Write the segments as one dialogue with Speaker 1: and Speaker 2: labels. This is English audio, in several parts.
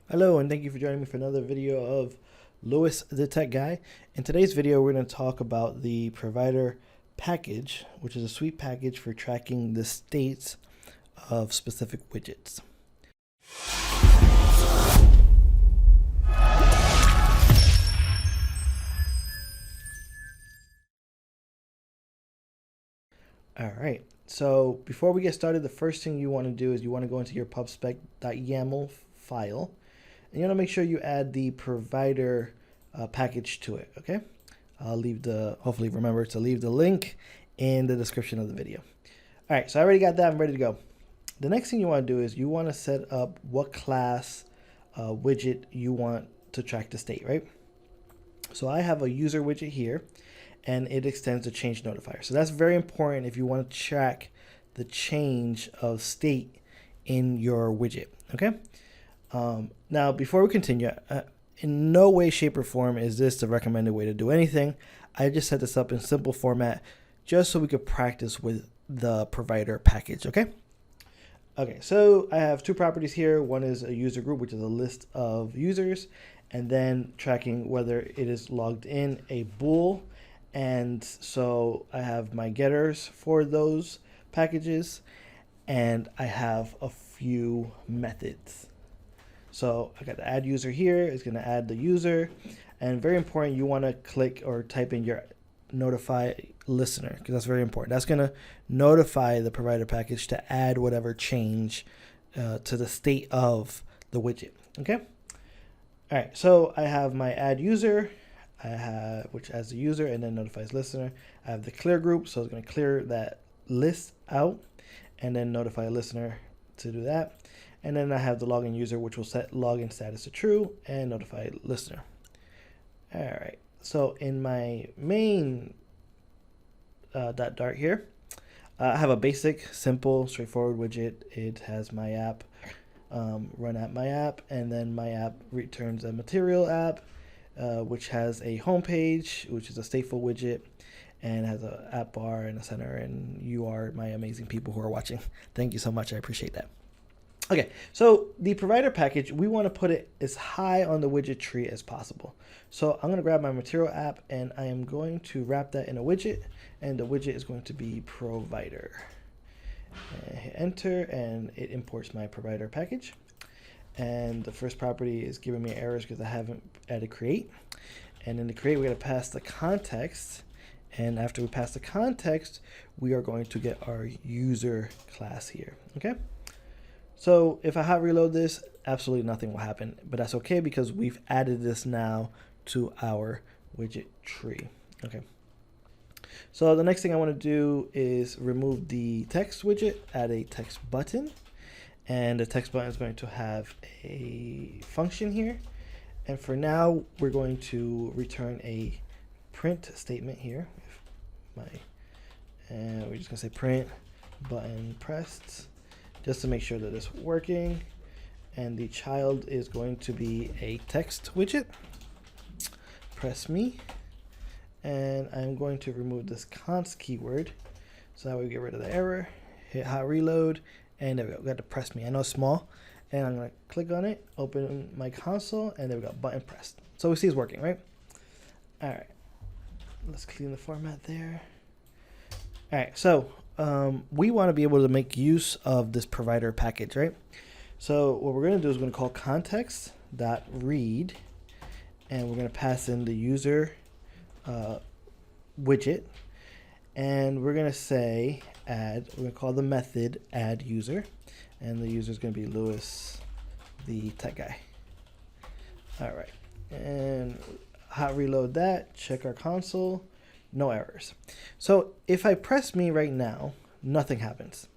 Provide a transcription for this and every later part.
Speaker 1: Hello, and thank you for joining me for another video of Lewis the Tech Guy. In today's video, we're going to talk about the provider package, which is a sweet package for tracking the states of specific widgets. All right, so before we get started, the first thing you want to do is you want to go into your pubspec.yaml file, and you want to make sure you add the provider package to it, okay? I'll leave hopefully remember to leave the link in the description of the video. All right, so I already got that, I'm ready to go. The next thing you want to do is you want to set up what class widget you want to track the state, right? So I have a user widget here, and it extends the change notifier. So that's very important if you want to track the change of state in your widget, okay? Now, before we continue, in no way, shape, or form is this the recommended way to do anything. I just set this up in simple format just so we could practice with the provider package, okay? Okay, so I have two properties here. One is a user group, which is a list of users, and then tracking whether it is logged in, a bool. And so I have my getters for those packages, and I have a few methods. So I got the add user here. It's going to add the user, and very important, you want to click or type in your notify listener, because that's very important. That's going to notify the provider package to add whatever change to the state of the widget. Okay. All right. So I have my add user, which adds the user and then notifies listener. I have the clear group, so it's going to clear that list out and then notify a listener to do that. And then I have the login user, which will set login status to true and notify listener. All right. So in my main .dart here, I have a basic, simple, straightforward widget. It has my app, run at my app, and then my app returns a material app, which has a home page, which is a stateful widget, and has an app bar and a center, and you are my amazing people who are watching. Thank you so much. I appreciate that. Okay, so the provider package, we want to put it as high on the widget tree as possible. So I'm going to grab my material app, and I am going to wrap that in a widget, and the widget is going to be provider. And hit enter, and it imports my provider package. And the first property is giving me errors because I haven't added create. And in the create, we're going to pass the context. And after we pass the context, we are going to get our user class here, okay? So if I hot reload this, absolutely nothing will happen, but that's okay because we've added this now to our widget tree. Okay. So the next thing I want to do is remove the text widget, add a text button, and the text button is going to have a function here. And for now, we're going to return a print statement here. And we're just gonna say print button pressed, just to make sure that it's working. And the child is going to be a text widget. Press me. And I'm going to remove this const keyword. So that way we get rid of the error. Hit hot reload. And there we go. We got to press me. I know it's small. And I'm going to click on it, open my console, and there we go. Button pressed. So we see it's working, right? All right. Let's clean the format there. All right. So we want to be able to make use of this provider package, right? So what we're going to do is we're going to call context.read, and we're going to pass in the user widget, and we're going to say add. We're going to call the method add user, and the user is going to be Lewis the Tech Guy. All right, and hot reload that. Check our console. No errors. So if I press me right now, nothing happens.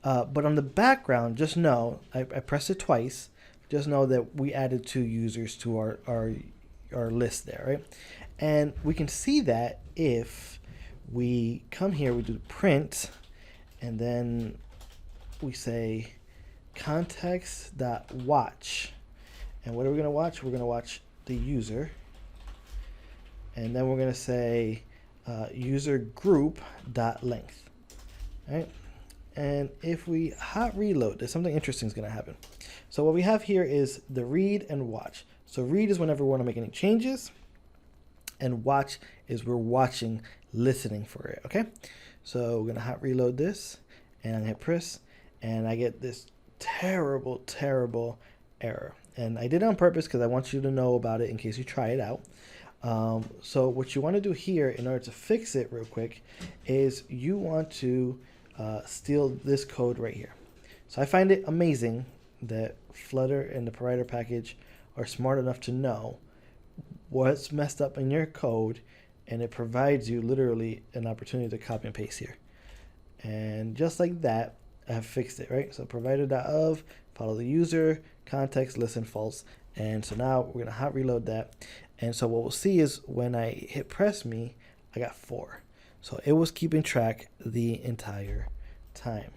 Speaker 1: But on the background, just know, I pressed it twice, just know that we added 2 users to our list there, right? And we can see that if we come here, we do print, and then we say context.watch. And what are we going to watch? We're going to watch the user. And then we're going to say user group.length, right? And if we hot reload this, something interesting is going to happen. So what we have here is the read and watch. So read is whenever we want to make any changes, and watch is we're watching, listening for it. Okay, so we're going to hot reload this, and I'm going to hit press, and I get this terrible error. And I did it on purpose because I want you to know about it in case you try it out. So what you want to do here in order to fix it real quick is you want to steal this code right here. So I find it amazing that Flutter and the provider package are smart enough to know what's messed up in your code, and it provides you literally an opportunity to copy and paste here. And just like that, I have fixed it, right? So provider.of, follow the user, context, listen, false. And so now we're gonna hot reload that. And so what we'll see is when I hit press me, I got 4. So it was keeping track the entire time.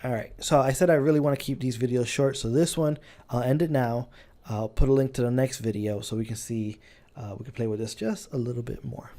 Speaker 1: All right, so I said I really want to keep these videos short. So this one, I'll end it now. I'll put a link to the next video so we can see, we can play with this just a little bit more.